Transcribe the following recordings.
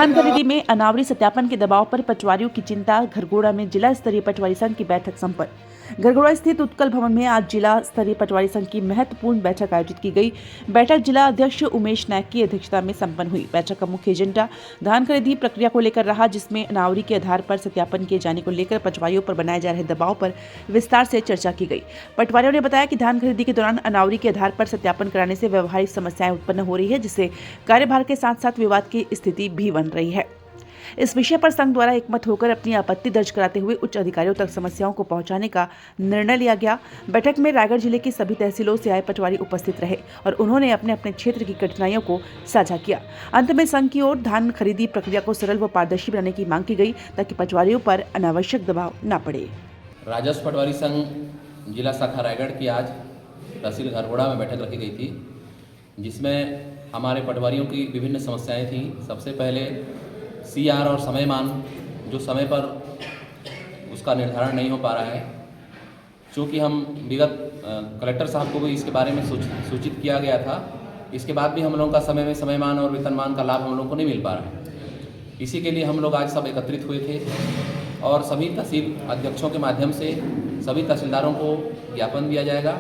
धान खरीदी में अनावरी सत्यापन के दबाव पर पटवारियों की चिंता। घरघोड़ा में जिला स्तरीय पटवारी संघ की बैठक संपन्न। घरघोड़ा स्थित उत्कल भवन में आज जिला स्तरीय पटवारी संघ की महत्वपूर्ण बैठक आयोजित की गई। बैठक जिला अध्यक्ष उमेश नायक की अध्यक्षता में संपन्न हुई। बैठक का मुख्य एजेंडा धान खरीदी प्रक्रिया को लेकर रहा, जिसमें अनावरी के आधार पर सत्यापन किए जाने को लेकर पटवारियों पर बनाए जा रहे दबाव पर विस्तार से चर्चा की गई। पटवारियों ने बताया कि धान खरीदी के दौरान अनावरी के आधार पर सत्यापन कराने से व्यवहारिक समस्याएं उत्पन्न हो रही है, जिससे कार्यभार के साथ साथ विवाद की स्थिति भी बन रही है। इस विषय पर संघ द्वारा एकमत होकर अपनी आपत्ति दर्ज कराते हुए उच्च अधिकारियों तक समस्याओं को पहुंचाने का निर्णय लिया गया। बैठक में रायगढ़ जिले की सभी तहसीलों से आए पटवारी उपस्थित रहे और उन्होंने अपने अपने क्षेत्र की कठिनाइयों को साझा किया। अंत में संघ की ओर धान खरीदी प्रक्रिया को सरल व पारदर्शी बनाने की मांग की गई, ताकि पटवारियों पर अनावश्यक दबाव न पड़े। राजस्व पटवारी संघ जिला शाखा रायगढ़ की आज तहसील घरघोड़ा में बैठक रखी गई थी, जिसमें हमारे पटवारियों की विभिन्न समस्याएं थी। सबसे पहले CR और समयमान, जो समय पर उसका निर्धारण नहीं हो पा रहा है। चूँकि हम विगत कलेक्टर साहब को भी इसके बारे में सूचित किया गया था, इसके बाद भी हम लोगों का समय में समयमान और वेतनमान का लाभ हम लोगों को नहीं मिल पा रहा है। इसी के लिए हम लोग आज सब एकत्रित हुए थे और सभी तहसील अध्यक्षों के माध्यम से सभी तहसीलदारों को ज्ञापन दिया जाएगा।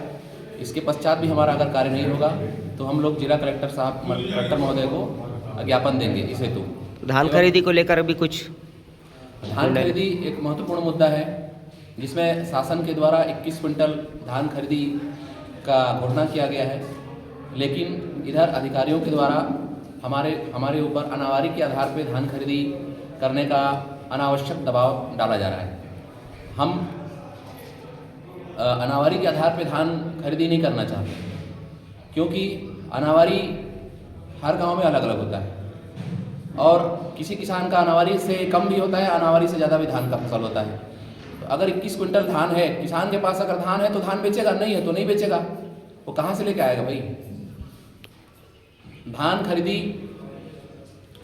इसके पश्चात भी हमारा अगर कार्य नहीं होगा तो हम लोग जिला कलेक्टर महोदय को ज्ञापन देंगे इस हेतु। धान खरीदी को लेकर अभी कुछ धान खरीदी एक महत्वपूर्ण मुद्दा है, जिसमें शासन के द्वारा 21 क्विंटल धान खरीदी का घोषणा किया गया है, लेकिन इधर अधिकारियों के द्वारा हमारे ऊपर अनावारी के आधार पर धान खरीदी करने का अनावश्यक दबाव डाला जा रहा है। हम अनावारी के आधार पर धान खरीदी नहीं करना चाहते, क्योंकि अनावारी हर गांव में अलग अलग होता है और किसी किसान का अनावारी से कम भी होता है, अनावारी से ज़्यादा भी धान का फसल होता है। तो अगर 21 क्विंटल धान है, किसान के पास अगर धान है तो धान बेचेगा, नहीं है तो नहीं बेचेगा। वो कहाँ से लेके आएगा भाई धान खरीदी?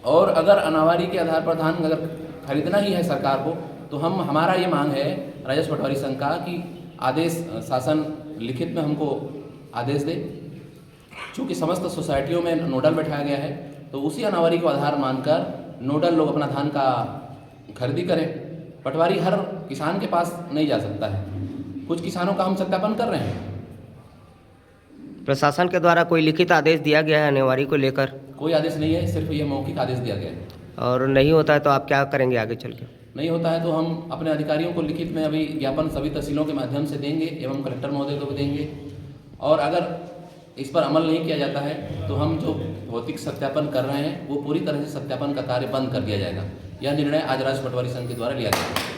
और अगर अनावारी के आधार पर धान अगर खरीदना ही है सरकार को, तो हमारा ये मांग है राजस्व पटवारी संघ का कि आदेश शासन लिखित में हमको आदेश दे। चूँकि समस्त सोसाइटियों में नोडल बैठाया गया है, तो उसी अनावारी को आधार मानकर नोडल लोग अपना धान का खरीदी करें। पटवारी हर किसान के पास नहीं जा सकता है, कुछ किसानों का हम सत्यापन कर रहे हैं। प्रशासन के द्वारा कोई लिखित आदेश दिया गया है अनावारी को लेकर? कोई आदेश नहीं है, सिर्फ ये मौखिक आदेश दिया गया है। और नहीं होता है तो आप क्या करेंगे आगे चल के? नहीं होता है तो हम अपने अधिकारियों को लिखित में अभी ज्ञापन सभी तहसीलों के माध्यम से देंगे एवं कलेक्टर महोदय को भी देंगे। और अगर इस पर अमल नहीं किया जाता है तो हम जो भौतिक सत्यापन कर रहे हैं वो पूरी तरह से सत्यापन का कार्य बंद कर दिया जाएगा। यह निर्णय आज राजस्व पटवारी संघ के द्वारा लिया गया है।